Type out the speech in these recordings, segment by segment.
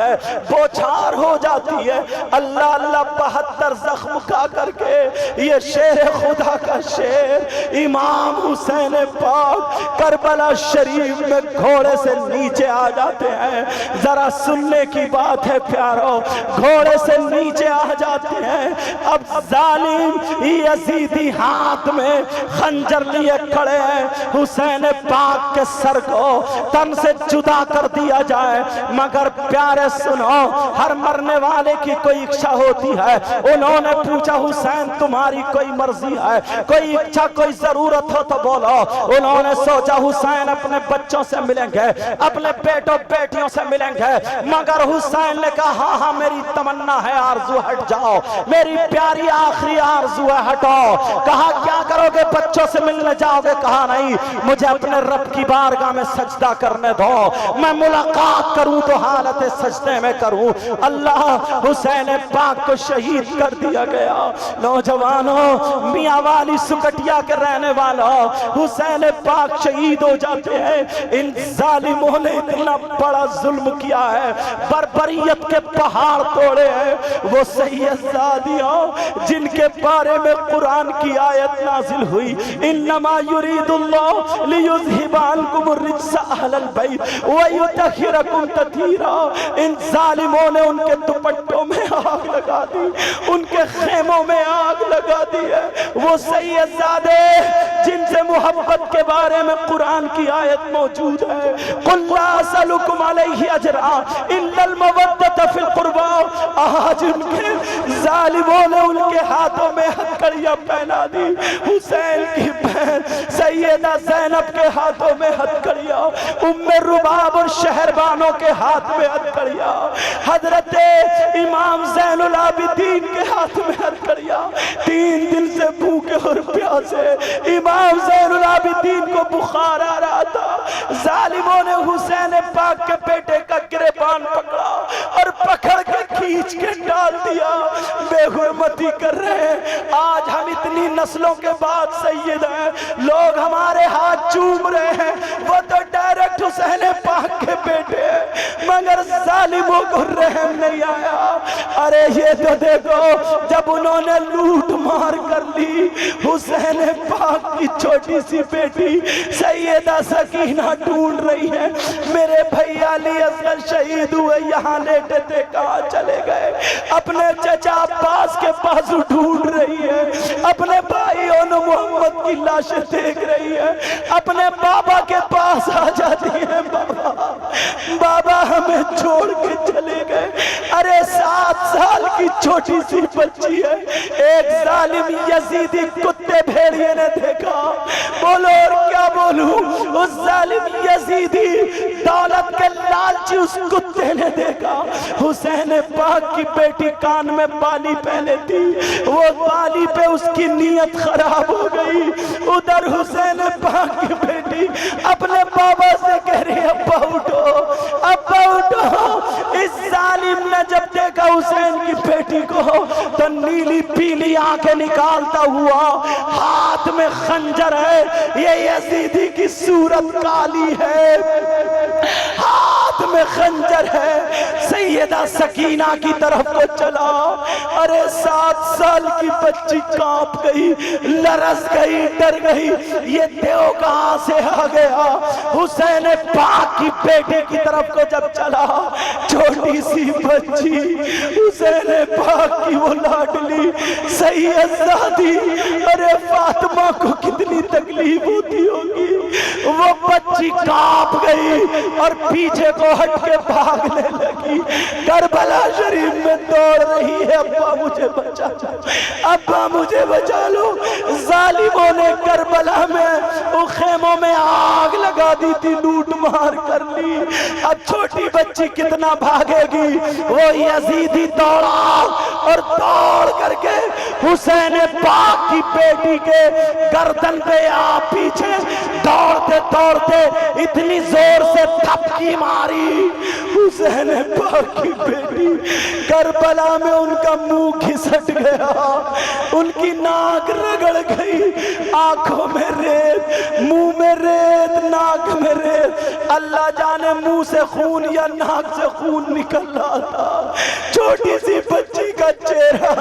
ہے، بوچھار ہو جاتی ہے۔ اللہ اللہ 72 زخم کھا کر کے یہ شیر خدا کا شیر امام حسین پاک کربلا شریف میں گھوڑے سے نیچے آ جاتے ہیں۔ ذرا سننے کی بات ہے پیارو، گھوڑے سے نیچے آ جاتے ہیں۔ اب ظالم یزیدی ہاتھ میں خنجر لیے کھڑے ہیں، حسین پاک کے سر کو تن سے جدا کر دیا جائے۔ مگر پیارے سنو، ہر مرنے والے کی کوئی اکشا ہوتی ہے۔ انہوں نے پوچھا حسین تمہاری کوئی مرضی ہے، کوئی اکشا، کوئی ضرورت ہو تو بولو۔ انہوں نے سوچا حسین اپنے بچوں سے ملیں گے، اپنے بیٹوں بیٹیوں سے ملیں گے، مگر حسین نے کہا ہاں ہاں میری تمنا ہے، آرزو ہٹ جاؤ، میری پیاری آخری آرزو ہے، ہٹاؤ۔ کہا کیا کرو گے؟ بچوں سے ملنے جاؤ گے؟ کہا نہیں، مجھے اپنے رب کی بارگاہ میں سجدہ کرنے دو، میں ملاقات کروں تو حالت سجدے میں کروں۔ اللہ حسین پاک کو شہید کر دیا گیا۔ نوجوانوں، میاں والی سکٹیا کے رہنے والوں، حسین پاک شہید ہو جاتے ہیں۔ ان ظالموں نے اتنا بڑا ظلم کیا ہے، بربریت کے پہاڑ توڑے ہیں۔ وہ سیدزادیوں جن کے بارے میں قرآن کی آیت نازل ہوئی، انما یرید اللہ لیذھب عنکم الرجس اہل البیت ویطہرکم تطہیرا۔ ان ظالموں نے ان کے دوپٹوں میں آگ لگا دی، ان کے خیموں میں آگ لگا دی ہے۔ وہ سیدزادے جن سے محبت کے بارے میں قرآن کی آیت موجود ہے، قل لا اسألکم علیہ اجرا الا المودۃ فی القربى۔ آج ان کے ظالموں نے ان کے ہاتھوں میں ہتھکڑیاں پہنا دی۔ حسین کی بہن سیدہ زینب کے ہاتھوں میں ہتھکڑیاں، ام رباب اور شہربانوں کے ہاتھ میں ہتھکڑیاں، حضرت امام زین العابدین کے ہاتھ میں ہتھکڑیاں۔ 3 دن سے بھوکے اور پیاسے امام زین العابدین کو بخار آ رہا تھا۔ ظالموں نے حسین پاک کے بیٹے کا گریبان پکڑا اور پکڑ کے کھینچ کے ڈال دیا۔ بے حرمتی کر رہے ہیں۔ آج ہم اتنی نسلوں کے بعد سید ہیں، لوگ ہمارے ہاتھ چوم رہے ہیں، وہ تو ڈائریکٹ حسین پاک کے بیٹے ہیں، مگر ظالموں کو رحم نہیں آیا۔ ارے یہ تو دیکھو، جب انہوں نے لوٹ مار کر لی، حسین پاک کی چھوٹی سی بیٹی سیدہ سکینہ ڈھونڈ رہی ہے، میرے بھائی علی اصغر شہید ہوئے یہاں لیٹے تھے، کہاں چلے گئے؟ اپنے چچا عباس کے پاس ڈھونڈ رہی ہے، اپنے بھائی اون محمد کی لاشیں دیکھ رہی ہے، اپنے بابا کے پاس آ جاتی ہے، بابا ہمیں چھوڑ کے چلے گئے۔ ارے 7 سال کی چھوٹی سی بچی ہے، ایک ظالم یزیدی کتے بھیڑیے نے دیکھا، بولو اور کیا بولوں، اس ظالم یزیدی دولت کے لالچی اس کتے نے دیکھا۔ حسین پاک کی بیٹی کان میں بالی پہنے تھی، وہ بالی پہ اس کی نیت خراب ہو گئی۔ ادھر حسین پاک کی بیٹی اپنے بابا سے کہہ رہی ہے ابا اٹھو، ابا اٹھو۔ اس ظالم نے جب دیکھا حسین کی بیٹی کو تو نیلی پیلی آنکھیں نکالتا ہوا، ہاتھ میں خنجر ہے، یہ یزیدی کی صورت کالی ہے، ہاتھ میں خنجر ہے، سیدہ سکینہ کی طرف کو چلا۔ ارے 7 سال کی بچی کانپ گئی، لرز گئی، ڈر گئی، یہ دیو کہاں سے آ گیا؟ حسین پاک کی بیٹے کی طرف کو جب چلا، چھوٹی سی بچی حسین پاک کی وہ لاڈلی سیدزادی، ارے فاطمہ کو کتنی تکلیف ہوتی ہوگی، وہ بچی کانپ گئی اور پیچھے کو ہٹ کے بھاگنے لگی، کربلا شریف میں دوڑ رہی ہے، ابا مجھے بچا لو، ابا مجھے بچا لو۔ ظالموں نے کربلا میں وہ خیموں میں آگ لگا دی تھی، لوٹ مار کر لی، اب چھوٹی بچی کتنا بھاگے گی؟ وہ یزیدی دوڑا اور دوڑ کر کے حسین پاک کی بیٹی کے گردن پہ پیچھے دوڑتے دوڑتے اتنی زور سے تھپکی ماری، حسین پاک کی بیٹی کربلا میں ان کا منہ منہ گھسٹ گیا، ان کی ناک رگڑ گئی، آنکھوں میں ریت، منہ میں ریت، ناک میں ریت، اللہ جانے منہ سے خون یا ناک سے خون نکل رہا تھا۔ چھوٹی سی بچی کا چہرہ،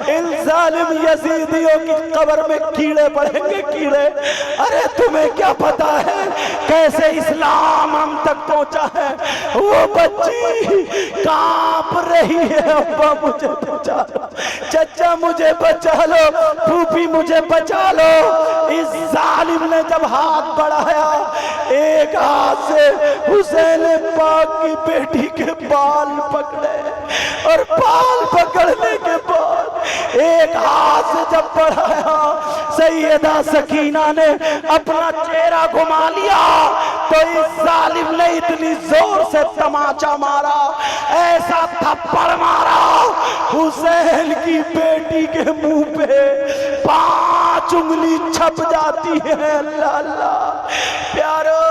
ان ظالم یزیدیوں کی قبر میں کیڑے پڑیں گے، کیڑے۔ ارے تمہیں کیا پتا ہے کیسے اسلام ہم تک پہنچا ہے؟ وہ بچی کانپ رہی ہے، ابا مجھے بچا لو، چچا مجھے بچا لو، پھوپھی مجھے بچا لو۔ اس ظالم نے جب ہاتھ بڑھایا، ایک ہاتھ سے حسین پاک کی بیٹی کے بال پکڑے، اور بال پکڑنے کے بعد ایک ہاتھ سے جب بڑھایا، سیدہ سکینہ نے اپنا چہرہ گھما لیا تو اس ظالم نے اتنی زور سے تماچا مارا، ایسا تھپڑ مارا، حسین کی بیٹی کے منہ پہ 5 انگلی چھپ جاتی ہے۔ اللہ اللہ پیارو،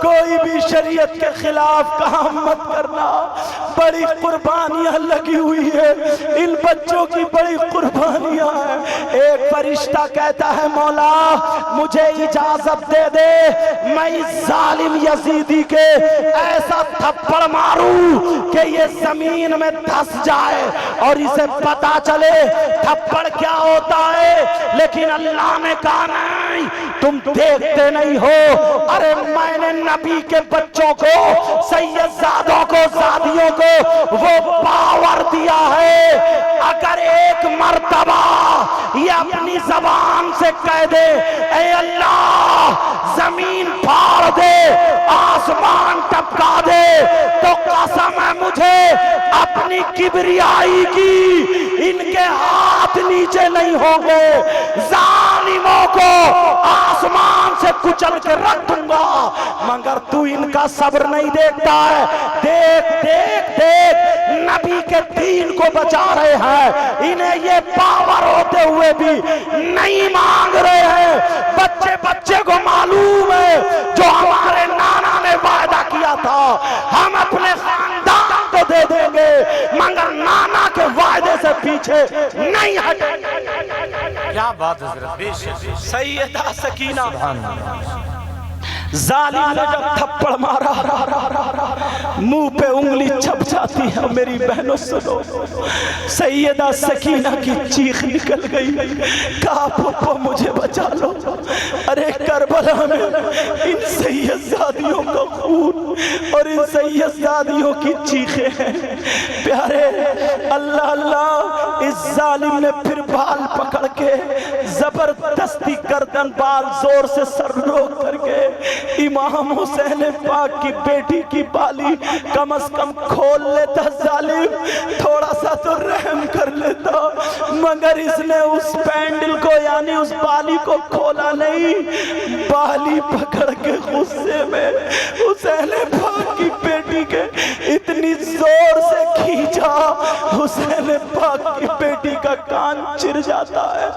کوئی بھی شریعت کے خلاف کام مت کرنا، بڑی قربانیاں لگی ہوئی ہے، ان بچوں کی بڑی قربانیاں ہیں۔ ایک فرشتہ کہتا ہے مولا مجھے اجازت دے دے، میں اس ظالم یزیدی کے ایسا تھپڑ ماروں کہ یہ زمین میں دھس جائے اور اسے پتا چلے تھپڑ کیا ہوتا ہے۔ لیکن اللہ نے کہا نہیں، تم دیکھتے نہیں ہو، ارے میں نے نبی کے بچوں کو، سید زادوں کو، زادیوں کو وہ پاور دیا ہے، اگر ایک مرتبہ یہ اپنی زبان سے کہہ دے اے اللہ زمین پھاڑ دے، آسمان ٹپکا دے، تو قسم ہے مجھے اپنی کبریائی کی، ان کے ہاتھ نیچے نہیں ہوں گے، ظالموں کو آسمان سے کچل کے رکھ دوں گا۔ مگر تو ان کا صبر نہیں دیکھتا ہے، دیکھ دیکھ دیکھ نبی کے دین کو بچا رہے ہیں، انہیں یہ پاور ہوتے ہوئے بھی نہیں مانگ رہے ہیں۔ بچے بچے کو معلوم ہے جو ہمارے نانا نے وعدہ کیا تھا ہم اپنے خاندان کو دے دیں گے، مگر نانا کے وعدے سے پیچھے نہیں ہٹیں گے۔ کیا بات حضرت، بے شک سیدہ سکینہ ظالم نے جب تھپڑ مارا، منہ پہ انگلی چھپ جاتی ہے۔ میری بہنوں سنو، سیدہ سکینہ کی چیخ نکل گئی، کہا پھپھو مجھے بچا لو۔ ارے کربلا میں ان سید زادیوں کا خون اور ان سید زادیوں کی چیخیں ہیں۔ پیارے اللہ اللہ، اس ظالم نے پھر بال پکڑ کے زبردستی گردن بال زور سے سر روک کر کے امام حسین پاک کی بیٹی کی بالی کم از کم کھول لیتا، ظالم تھوڑا سا تو رحم کر لیتا، مگر اس نے اس پینڈل کو یعنی اس بالی کو کھولا نہیں، بالی پکڑ کے غصے میں حسین پاک کی بیٹی کے اتنی زور سے کھینچا، حسین پاک کی بیٹی کا کان چر جاتا ہے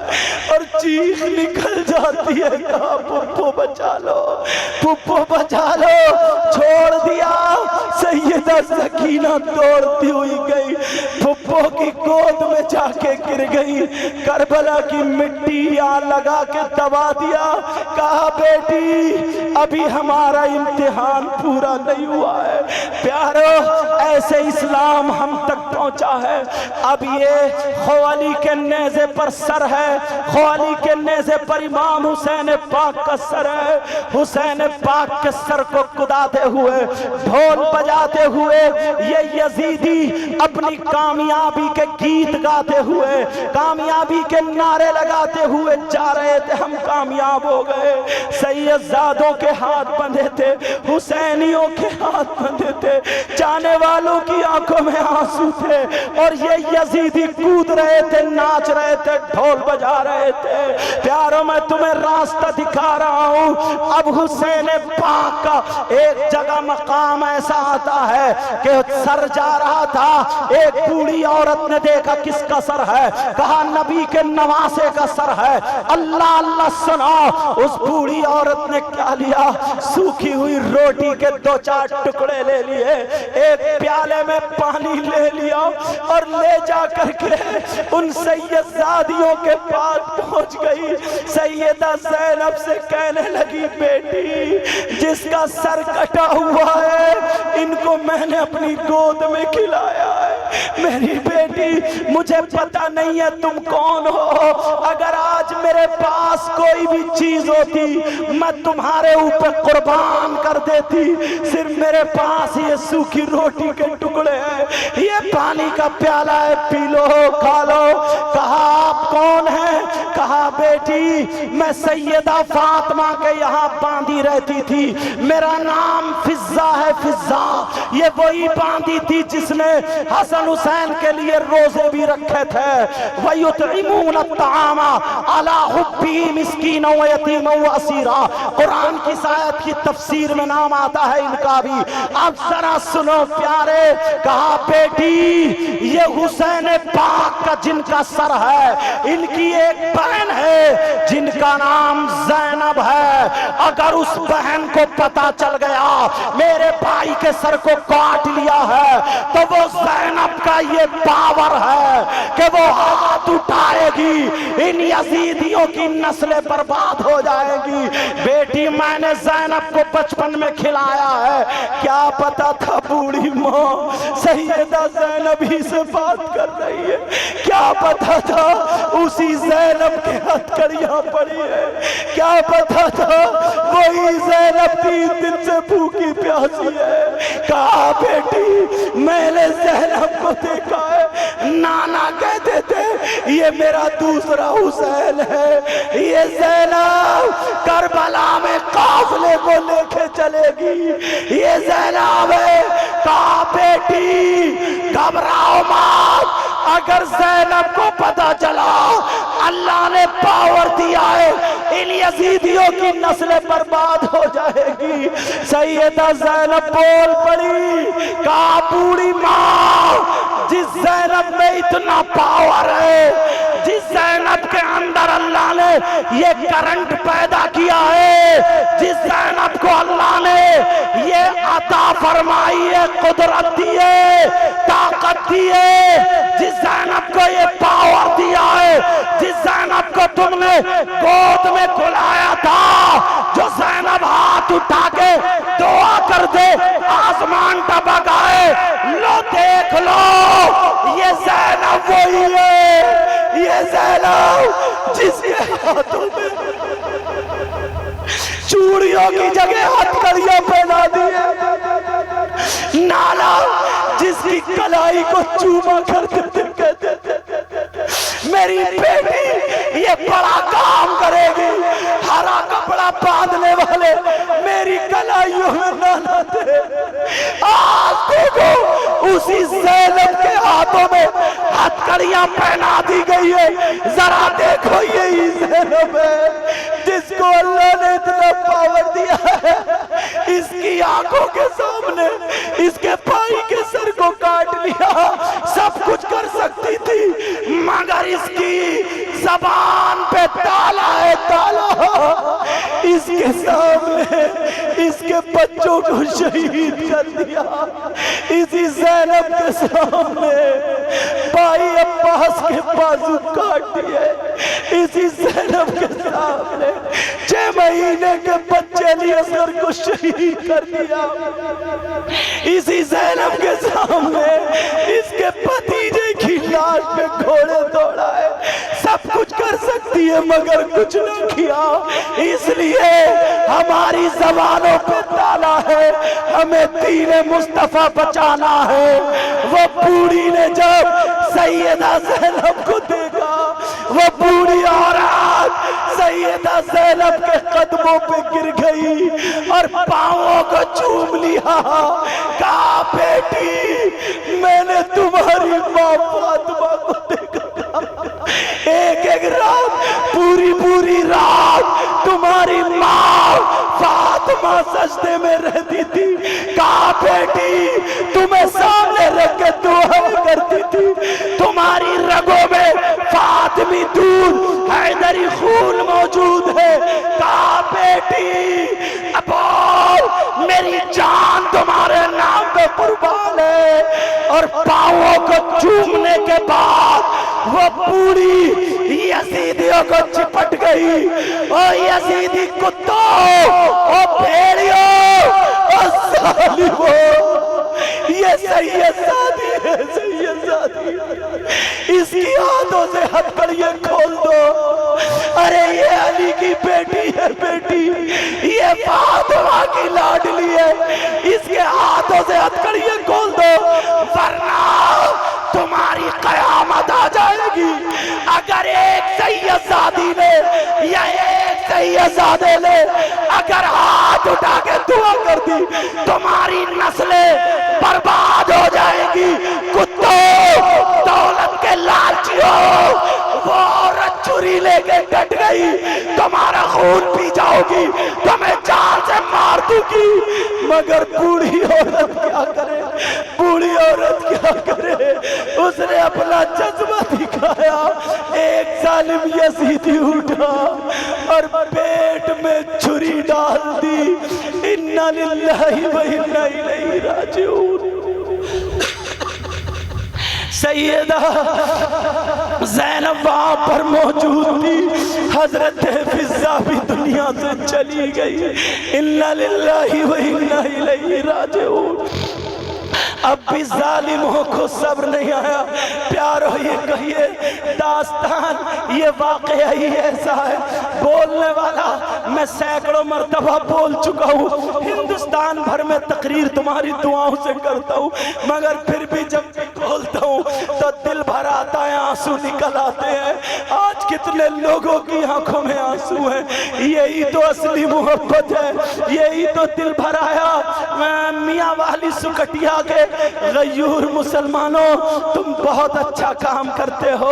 اور چیخ نکل جاتی ہے، کہا پھپھو بچا لو، پھپھو بچا لو۔ چھوڑ دیا، سیدہ سکینہ دوڑتی ہوئی گئی، پھپھو کی گود میں جا کے گر گئی، کربلا کی مٹی یہاں لگا کے دبا دیا، کہا بیٹی ابھی ہمارا امتحان پورا نہیں ہوا ہے۔ پیارو، ایسے اسلام ہم تک پہنچا ہے۔ اب یہ خوالی کے نیزے پر سر ہے، خوالی کے نیزے پر امام حسین پاک کا سر ہے۔ حسین پاک کے سر کو کداتے ہوئے، ڈھول بجاتے ہوئے یہ یزیدی اپنی کامیابی کے گیت گاتے ہوئے، کامیابی کے نعرے لگاتے ہوئے جا رہے تھے، ہم کامیاب ہو گئے۔ سید زادوں کے ہاتھ بندھے تھے، حسینیوں کے ہاتھ بندھے تھے، جانے والوں کی آنکھوں میں آنسو تھے، اور یہ یزیدی کود رہے تھے، ناچ رہے تھے، ڈھول بجا رہے تھے۔ پیاروں، میں تمہیں راستہ دکھا رہا ہوں۔ اب حسین پاک کا ایک جگہ مقام ایسا آتا ہے کہ سر جا رہا تھا، ایک بوڑھی عورت نے دیکھا کس کا سر ہے، کہا نبی کے نواسے کا سر ہے۔ اللہ اللہ سنا، اس بوڑھی عورت نے کیا لیا، سوکھی ہوئی روٹی کے 2-4 ٹکڑے لے لیے، ایک پیالے میں پانی لے لیا اور اور لے جا کر کے ان سید زادیوں کے پاس پہنچ گئی. سیدہ زینب سے کہنے لگی بیٹی جس کا سر کٹا ہوا ہے ان کو میں نے اپنی گود میں کھلایا ہے. میری بیٹی مجھے پتہ نہیں ہے تم کون ہو, اگر آج میرے پاس کوئی بھی چیز ہوتی میں تمہارے اوپر قربان کر دیتی. صرف میرے پاس یہ سوکھی روٹی کے ٹکڑے ہیں, یہ پانی کا پیالہ ہے, پی لو کھا لو. کہا آپ کون ہیں؟ کہا بیٹی میں سیدہ فاطمہ کے یہاں باندھی رہتی تھی, میرا نام فضہ ہے. فضہ یہ وہی باندھی تھی جس نے حسن حسین کے لیے روزے بھی رکھے تھے. وَيُطْعِمُونَ الطَّعَامَ عَلَىٰ حُبِّهِ مِسْكِينًا وَيَتِيمًا وَأَسِيرًا. قرآن کی آیت کی تفسیر میں نام آتا ہے ان کا بھی. اب ذرا سنو پیارے. کہا بیٹی یہ حسین پاک کا جن کا سر ہے ان کی ایک بہن ہے جن کا نام زینب ہے. اگر اس بہن کو پتا چل گیا میرے بھائی کے سر کو کاٹ لیا ہے تو وہ زینب کا یہ پاور ہے کہ وہ ہاتھ اٹھائے گی, ان یزیدیوں کی نسلیں برباد ہو جائے گی. بیٹی میں نے زینب کو بچپن میں کھلایا ہے, کیا پتا تھا بوڑھی ماں سیدہ زینب ہی سے بات کر رہی ہے, کیا پتا تھا اسی زینب کے ہتھکڑیاں پڑی ہے, کیا پتا تھا وہی زینب 3 دن سے بھوکی پیاسی ہے. کہا بیٹی میں نے زینب کو دیکھا ہے, نانا کہتے تھے یہ میرا دوسرا حسین ہے, یہ زینب کربلا میں قافلے کو لے کے چلے گی, یہ زینب ہے. کہا بیٹی گھبراؤ مات, اگر زینب کو پتا چلا اللہ نے پاور دیا ہے ان یزیدیوں کی نسلیں برباد ہو جائے گی. سیدہ زینب بول پڑی. کہا بوڑھی ماں جس زینب میں اتنا پاور ہے, جس زینب کے اندر اللہ نے یہ کرنٹ پیدا کیا ہے, جس زینب کو اللہ نے یہ عطا فرمائی ہے, قدرت دی ہے, طاقت دی ہے, جس زینب کو یہ پاور دیا ہے, جس زینب کو تم نے گود میں کھلایا تھا, جو زینب ہاتھ اٹھا کے دعا کر دے آسمان ٹپک آئے, لو دیکھ لو یہ زینب وہی ہے, یہ زینب جس کے ہاتھوں میں چوڑیوں کی جگہ ہتھکڑیاں پہنا دی ہے, نالا جس کی کلائی کو چوما کرتے تھے کہتے تھے میری بیٹی یہ بڑا کام کرے گی. ہرا کپڑا باندھنے والے میری کلائیوں میں نانا تھے, آج دیکھو اسی زینب کے ہاتھوں میں ہتھکڑیاں پہنا دی گئی ہے. ذرا دیکھو یہی زینب ہے جس کو اللہ نے اتنا پاور دیا ہے, اس کی آنکھوں کے سامنے اس کے بھائی کے سر کو کاٹ لیا, سب کچھ کر سکتی تھی مگر اس کی زبان پہ تالا ہے, تالا. اس کے سامنے اس کے بچوں کو شہید کر دیا, اسی زینب کے سامنے بھائی عباس کے بازو کاٹ دیے, اسی زینب کے سامنے 6 مہینے کے بچے علی اصغر کو شہید کر دیا, اسی زینب کے سامنے اس کے بھتیجے کی لاش پہ گھوڑے دوڑائے. سب کچھ کر سکتی ہے مگر کچھ نہ کیا, اس لیے ہماری زبانوں پہ تالا ہے, ہمیں دین مصطفیٰ بچانا ہے. وہ بوڑھی نے جب سیدہ زینب کو دیکھا, وہ بوڑھی عورت سیدہ زینب کے قدموں پہ گر گئی اور پاؤں کو چوم لیا. کہا بیٹی میں نے تمہاری ماں فاطمہ کو دیکھا, ایک رات پوری رات تمہاری ماں فاطمہ سجدے میں رہتی تھی. کہا بیٹی تمہیں سامنے رکھ کے دعا کرتی تھی, تمہاری رگوں میں فاطمی دودھ حیدری خون موجود ہے. کہا بیٹی بول میری جان تمہارے نام پہ قربان ہے, اور پاؤں کو چومنے کے بعد وہ بوڑھی یزیدیوں کو چپٹ گئی. او یزیدی کتوں، او بھیڑیوں، او ظالموں، یہ سید زادی ہے، سید زادی. اس کی ہاتھوں سے ہتھکڑیاں کھول دو. ارے یہ علی کی بیٹی ہے، بیٹی یہ فاطمہ کی لاڈلی ہے، اس کے ہاتھوں سے ہتھکڑیاں کھول دو ورنہ تمہاری قیامت آ جائے گی. اگر ایک سید زادی نے یا ایک سید زادے نے اگر ہاتھ اٹھا کے دعا کر دی تمہاری نسلیں برباد ہو جائے گی. کتوں، دولت کے لالچیوں، وہ عورت چھری لے کے ڈٹ گئی، تمہارا خون پی جاؤ گی، تمہیں جان سے مار دوں گی. مگر بوڑھی عورت کیا کرے، بوڑھی عورت کیا کرے، اس نے اپنا جذبہ دکھایا. ایک ظالم یزیدی اٹھا اور پیٹ میں چھری ڈال دی. اِنَّا لِلَّهِ وَإِنَّا إِلَيْهِ راجعون. سیدہ زینب وہاں پر موجود تھی. حضرت فضہ بھی دنیا سے چلی گئی. اِنَّا لِلَّهِ وَإِنَّا إِلَيْهِ راجعون. اب بھی ظالموں کو صبر نہیں آیا. پیارو یہ کہیے داستان یہ واقعہ ہی ایسا ہے. بولنے والا میں سینکڑوں مرتبہ بول چکا ہوں، ہندوستان بھر میں تقریر تمہاری دعاؤں سے کرتا ہوں، مگر پھر بھی جب بولتا ہوں تو دل بھر آتا ہے، آنسو نکل آتے ہیں. آج کتنے لوگوں کی آنکھوں میں آنسو ہیں. یہی تو اصلی محبت ہے، یہی تو دل بھر آیا. میاں والی سکٹیا کے غیور مسلمانوں، تم بہت اچھا کام کرتے ہو.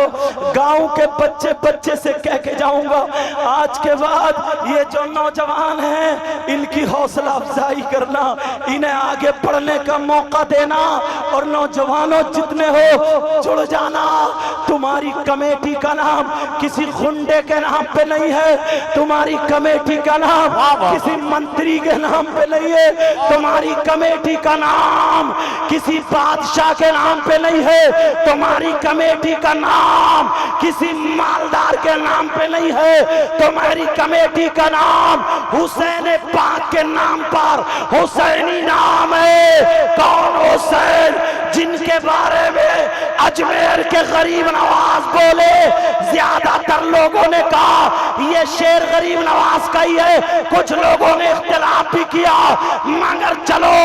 گاؤں کے بچے بچے سے کہہ کے جاؤں گا آج کے بعد یہ جو نوجوان ہیں ان کی حوصلہ افزائی کرنا، انہیں آگے پڑھنے کا موقع دینا، اور نوجوانوں جتنے ہو جڑ جانا. تمہاری کمیٹی کا نام کسی خنڈے کے نام پہ نہیں ہے، تمہاری کمیٹی کا نام کسی منتری کے نام پہ نہیں ہے، تمہاری کمیٹی کا نام کسی بادشاہ کے نام پہ نہیں ہے، تمہاری کمیٹی کا نام کسی مالدار کے نام پہ نہیں ہے، تمہاری کمیٹی کا نام حسین پاک کے نام پر حسینی نام ہے. کون حسین؟ جن کے بارے میں اجمیر کے غریب نواز بولے. زیادہ تر لوگوں نے کہا یہ شعر غریب نواز کا ہی ہے، کچھ لوگوں نے اختلاف بھی کیا، مگر چلو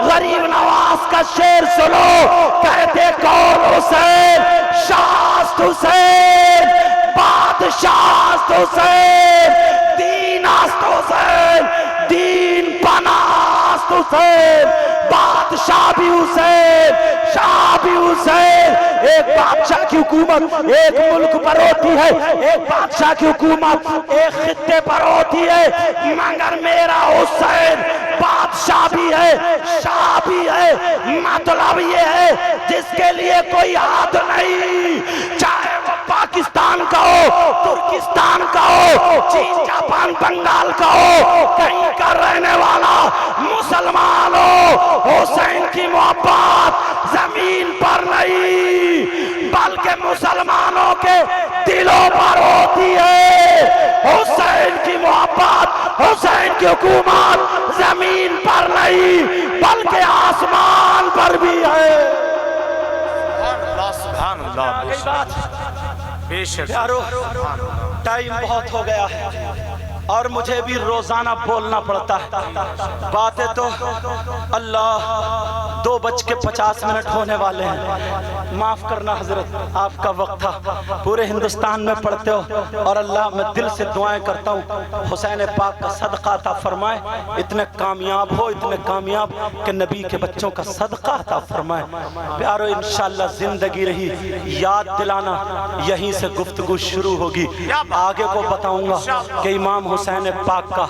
غریب نواز کا شعر سنو. کہتے کون حسین؟ شاست حسین، بادشاہ حسین، دین است حسین، دین پناست حسین، بادشاہ بھی حسین، شاہ بھی حسین. ایک بادشاہ کی حکومت ایک ملک پر ہوتی ہے، ایک بادشاہ کی حکومت ایک خطے پر ہوتی ہے، مگر میرا حسین بادشاہ بھی ہے، شاہ بھی ہے. مطلب یہ ہے جس کے لیے کوئی حد نہیں، چاہے وہ پاکستان کا ہو، ترکستان کا ہو، چین، جاپان، بنگال کا ہو، کہیں کا رہنے والا مسلمان ہو. حسین کی محبت زمین پر نہیں بلکہ مسلمانوں کے دلوں پر ہوتی ہے. حسین کی محبت، حسین کی حکومت زمین پر نہیں بلکہ آسمان پر بھی ہے. سبحان اللہ. بے شک پیارو ٹائم بہت ہو گیا ہے اور مجھے بھی روزانہ بولنا پڑتا ہے. باتیں تو اللہ 2:50 ہونے والے ہیں. معاف کرنا حضرت، آپ کا وقت تھا، پورے ہندوستان میں پڑھتے ہو، اور اللہ میں دل سے دعائیں کرتا ہوں حسین پاک کا صدقہ عطا فرمائے. اتنے کامیاب ہو، اتنے کامیاب کہ نبی کے بچوں کا صدقہ عطا فرمائے. پیارو انشاءاللہ زندگی رہی یاد دلانا، یہیں سے گفتگو شروع ہوگی. آگے کو بتاؤں گا کہ امام حسین پاک کا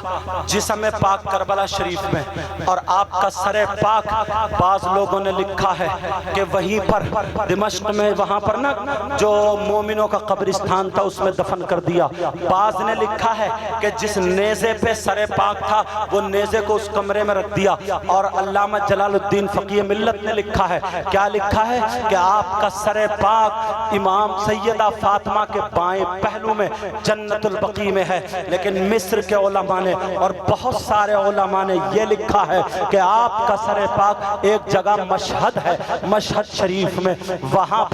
جسم پاک کربلا شریف میں اور آپ کا سر پاک، بعض لوگوں نے لکھا ہے کہ وہیں پر دمشق میں وہاں پر نا جو مومنوں کا قبرستان تھا اس میں دفن کر دیا۔ بعض نے لکھا ہے کہ جس نیزے پہ سر پاک تھا وہ نیزے کو اس کمرے میں رکھ دیا، اور علامہ جلال الدین فقیہ ملت نے لکھا ہے، کیا لکھا ہے کہ آپ کا سر پاک امام سیدہ فاطمہ کے بائیں پہلو میں جنت البقیع میں ہے۔ لیکن مصر کے علماء نے اور بہت سارے علماء نے یہ لکھا ہے کہ آپ کا سر پاک ایک جگہ مشہد ہے، مشہد شریف میں، وہاں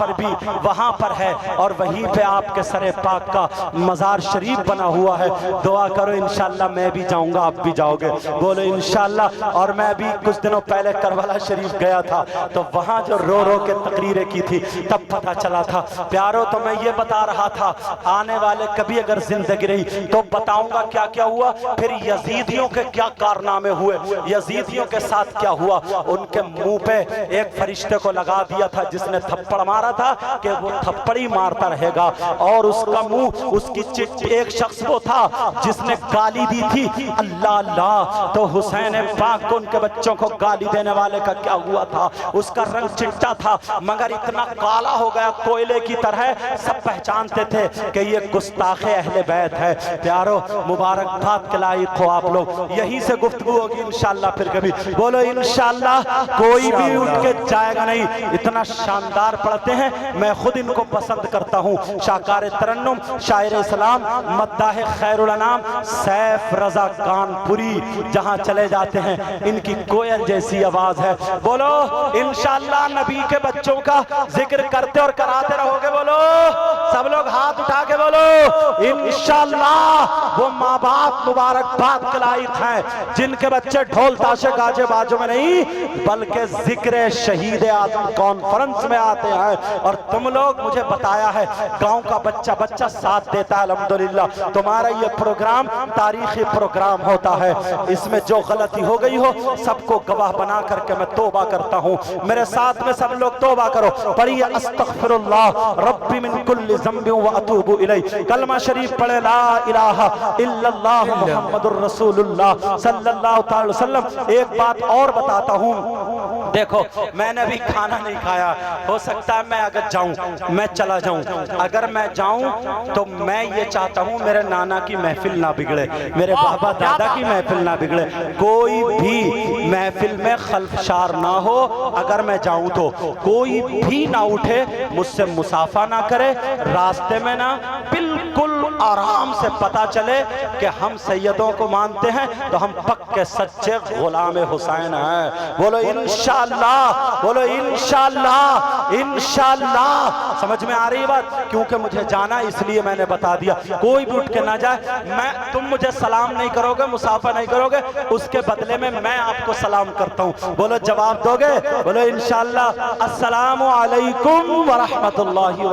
پر ہے، اور وہیں پہ آپ کے سر پاک کا مزار شریف بنا ہوا ہے۔ دعا کرو انشاءاللہ میں بھی جاؤں گا، آپ بھی جاؤ گے، بولو انشاءاللہ۔ اور میں بھی کچھ دنوں پہلے کربلا شریف گیا تھا تو وہاں جو رو رو کے تقریریں کی تھی تب پتہ چلا تھا۔ پیارو تو میں یہ بتا رہا تھا آنے والے کبھی اگر زندگی رہی تو بتاؤں گا کیا کیا ہوا، پھر یزیدیوں کے کیا کارنامے ہوئے، یزیدیوں کے ساتھ کیا ہوا۔ ان کے منہ پہ ایک فرشتے کو لگا دیا تھا جس نے تھپڑ مارا تھا کہ وہ تھپڑ ہی مارتا رہے گا، اور اس کا منہ اس کی ایک شخص وہ تھا جس نے گالی دی تھی اللہ اللہ، تو حسین پاک کو ان کے بچوں کو گالی دینے والے کا کیا ہوا تھا، اس کا رنگ چٹا تھا مگر اتنا کالا ہو گیا کوئلے کی طرح، سب پہچانتے تھے کہ یہ گستاخ اہل بیت ہے۔ پیارو مبارکباد کے لائق ہو آپ لوگ، یہیں سے گفتگو ہوگی انشاءاللہ پھر کبھی، بولو انشاءاللہ۔ کوئی بھی اٹھ کے جائے گا نہیں، اتنا شاندار پڑھتے ہیں، میں خود ان کو پسند کرتا ہوں۔ شاہکار ترنم، شاعر اسلام، مداح خیر الانام سیف رضا کانپوری جہاں چلے جاتے ہیں ان کی کوئل جیسی آواز ہے۔ بولو انشاءاللہ نبی کے بچوں کا ذکر کرتے اور کراتے رہو گے، بولو سب لوگ ہاتھ اٹھا کے بولو انشاءاللہ۔ وہ ماں باپ مبارکباد کے لائق ہیں جن کے بچے ڈھول تاشے گاجے باجوں میں نہیں بلکہ ذکر شہید اعظم کانفرنس میں آتے ہیں، اور تم لوگ مجھے بتایا ہے گاؤں کا بچہ ساتھ دیتا ہے الحمدللہ۔ تمہارا یہ پروگرام تاریخی پروگرام ہوتا ہے، اس میں جو غلطی ہو گئی ہو سب کو گواہ بنا کر کے میں توبہ کرتا ہوں۔ میرے ساتھ میں سب لوگ توبہ کرو، پڑھیے استغفر اللہ ربی من کل ذنب واتوب الیہ، کلمہ شریف پڑھے لا الہ الا اللہ محمد الرسول اللہ صلی اللہ تعالی وسلم۔ ایک بات اور بتاتا ہوں، دیکھو میں نے بھی کھانا نہیں کھایا، ہو سکتا ہے میں اگر جاؤں میں چلا جاؤں، اگر میں جاؤں تو میں یہ چاہتا ہوں میرے نانا کی محفل نہ بگڑے، میرے بابا دادا کی محفل نہ بگڑے، کوئی بھی محفل میں خلفشار نہ ہو۔ اگر میں جاؤں تو کوئی بھی نہ اٹھے، مجھ سے مصافحہ نہ کرے، راستے میں نہ، بالکل آرام سے پتا چلے کہ ہم سیدوں کو مانتے ہیں تو ہم پکے سچے غلام حسین ہیں۔ بولو انشاءاللہ، بولو انشاءاللہ، انشاءاللہ۔ سمجھ میں آ رہی بات؟ کیونکہ مجھے جانا اس لیے میں نے بتا دیا، کوئی بھی اٹھ کے نہ جائے، تم مجھے سلام نہیں کرو گے، مصافحہ نہیں کرو گے، اس کے بدلے میں آپ کو سلام کرتا ہوں، بولو جواب دو گے؟ بولو انشاءاللہ۔ السلام علیکم ورحمت اللہ وبرکاتہ۔